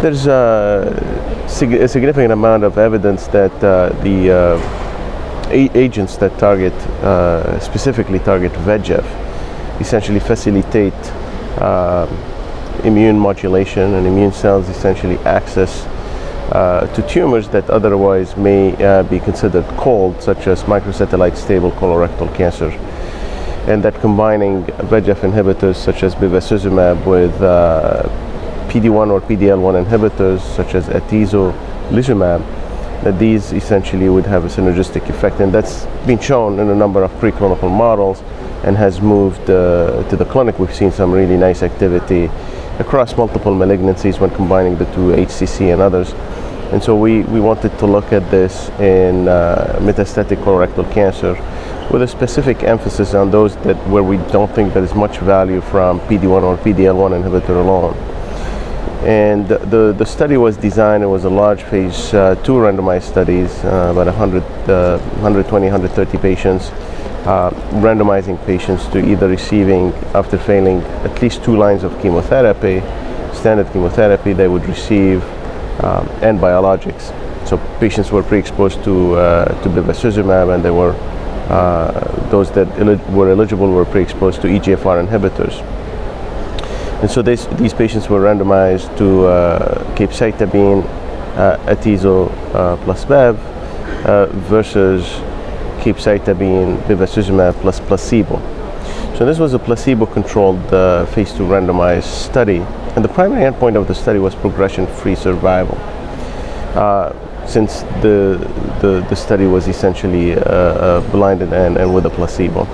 There's a significant amount of evidence that the agents that specifically target VEGF essentially facilitate immune modulation and immune cells essentially access to tumors that otherwise may be considered cold, such as microsatellite stable colorectal cancer. And that combining VEGF inhibitors such as Bevacizumab with PD-1 or PD-L1 inhibitors such as Atezolizumab, that these essentially would have a synergistic effect. And that's been shown in a number of preclinical models and has moved to the clinic. We've seen some really nice activity across multiple malignancies when combining the two, HCC and others. And so we wanted to look at this in metastatic colorectal cancer with a specific emphasis on those where we don't think there is much value from PD-1 or PD-L1 inhibitor alone. And the study was designed, it was a large phase 2 randomized studies, about 120, 130 patients, randomizing patients to either receiving, after failing at least 2 lines of chemotherapy, standard chemotherapy, they would receive, and biologics. So patients were pre-exposed to Bevacizumab, and they were, those that were eligible were pre-exposed to EGFR inhibitors. And so these patients were randomized to capecitabine, atezo plus Bev versus capecitabine, Bevacizumab plus placebo. So this was a placebo-controlled phase 2 randomized study, and the primary endpoint of the study was progression-free survival. Since the study was essentially blinded and with a placebo.